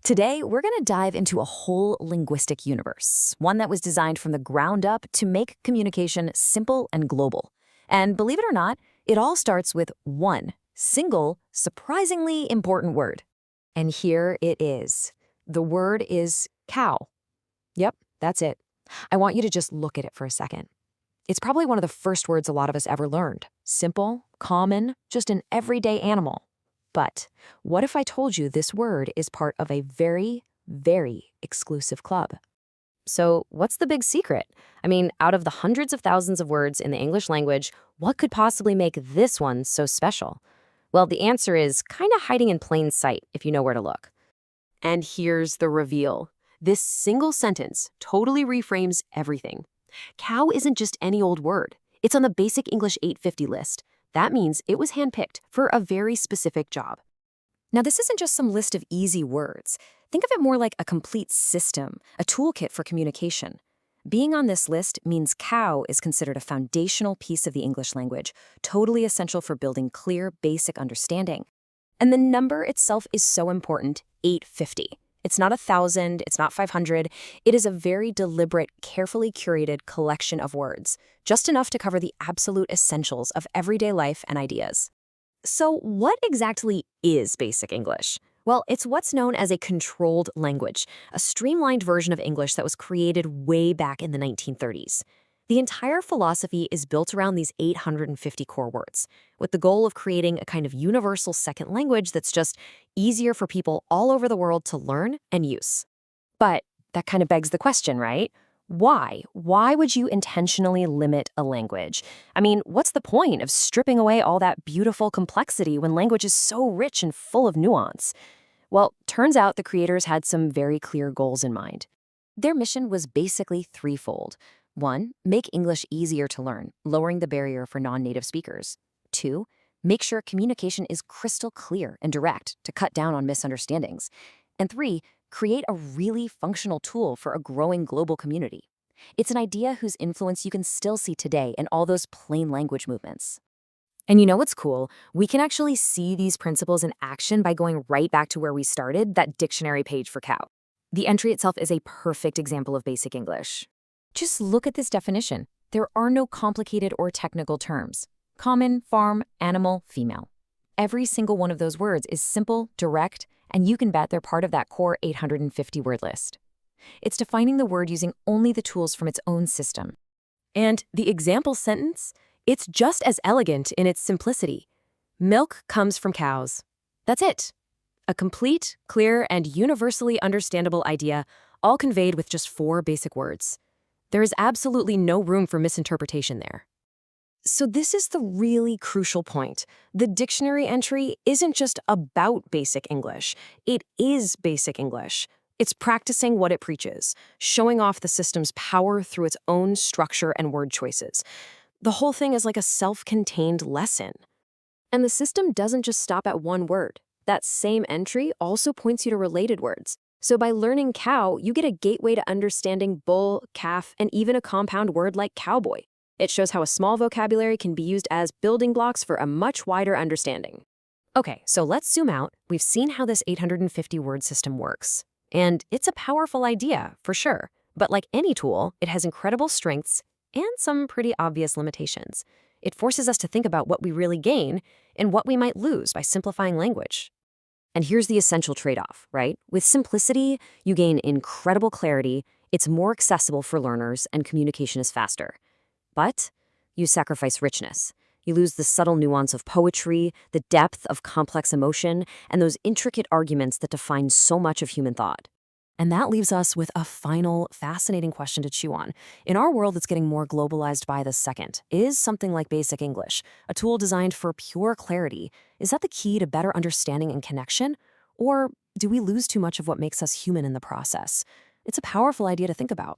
Today, we're going to dive into a whole linguistic universe, one that was designed from the ground up to make communication simple and global. And believe it or not, it all starts with one single, surprisingly important word. And here it is. The word is cow. Yep, that's it. I want you to just look at it for a second. It's probably one of the first words a lot of us ever learned. Simple, common, just an everyday animal. But what if I told you this word is part of a very, very exclusive club? So what's the big secret? I mean, out of the hundreds of thousands of words in the English language, what could possibly make this one so special? Well, the answer is kind of hiding in plain sight if you know where to look. And here's the reveal. This single sentence totally reframes everything. Cow isn't just any old word. It's on the Basic English 850 list. That means it was handpicked for a very specific job. Now, this isn't just some list of easy words. Think of it more like a complete system, a toolkit for communication. Being on this list means cow is considered a foundational piece of the English language, totally essential for building clear, basic understanding. And the number itself is so important, 850. It's not 1,000, it's not 500. It is a very deliberate, carefully curated collection of words, just enough to cover the absolute essentials of everyday life and ideas. So what exactly is Basic English? Well, it's what's known as a controlled language, a streamlined version of English that was created way back in the 1930s. The entire philosophy is built around these 850 core words, with the goal of creating a kind of universal second language that's just easier for people all over the world to learn and use. But that kind of begs the question, right? Why? Why would you intentionally limit a language? I mean, what's the point of stripping away all that beautiful complexity when language is so rich and full of nuance? Well, turns out the creators had some very clear goals in mind. Their mission was basically threefold. 1, make English easier to learn, lowering the barrier for non-native speakers. 2, make sure communication is crystal clear and direct to cut down on misunderstandings. And 3, create a really functional tool for a growing global community. It's an idea whose influence you can still see today in all those plain language movements. And you know what's cool? We can actually see these principles in action by going right back to where we started, that dictionary page for cow. The entry itself is a perfect example of Basic English. Just look at this definition. There are no complicated or technical terms. Common, farm, animal, female. Every single one of those words is simple, direct, and you can bet they're part of that core 850 word list. It's defining the word using only the tools from its own system. And the example sentence, it's just as elegant in its simplicity. Milk comes from cows. That's it. A complete, clear, and universally understandable idea, all conveyed with just 4 basic words. There is absolutely no room for misinterpretation there. So this is the really crucial point. The dictionary entry isn't just about Basic English. It is Basic English. It's practicing what it preaches, showing off the system's power through its own structure and word choices. The whole thing is like a self-contained lesson. And the system doesn't just stop at one word. That same entry also points you to related words. So by learning cow, you get a gateway to understanding bull, calf, and even a compound word like cowboy. It shows how a small vocabulary can be used as building blocks for a much wider understanding. Okay, so let's zoom out. We've seen how this 850 word system works. And it's a powerful idea, for sure. But like any tool, it has incredible strengths and some pretty obvious limitations. It forces us to think about what we really gain and what we might lose by simplifying language. And here's the essential trade-off, right? With simplicity, you gain incredible clarity, it's more accessible for learners, and communication is faster. But you sacrifice richness. You lose the subtle nuance of poetry, the depth of complex emotion, and those intricate arguments that define so much of human thought. And that leaves us with a final, fascinating question to chew on. In our world that's getting more globalized by the second, is something like Basic English, a tool designed for pure clarity, is that the key to better understanding and connection? Or do we lose too much of what makes us human in the process? It's a powerful idea to think about.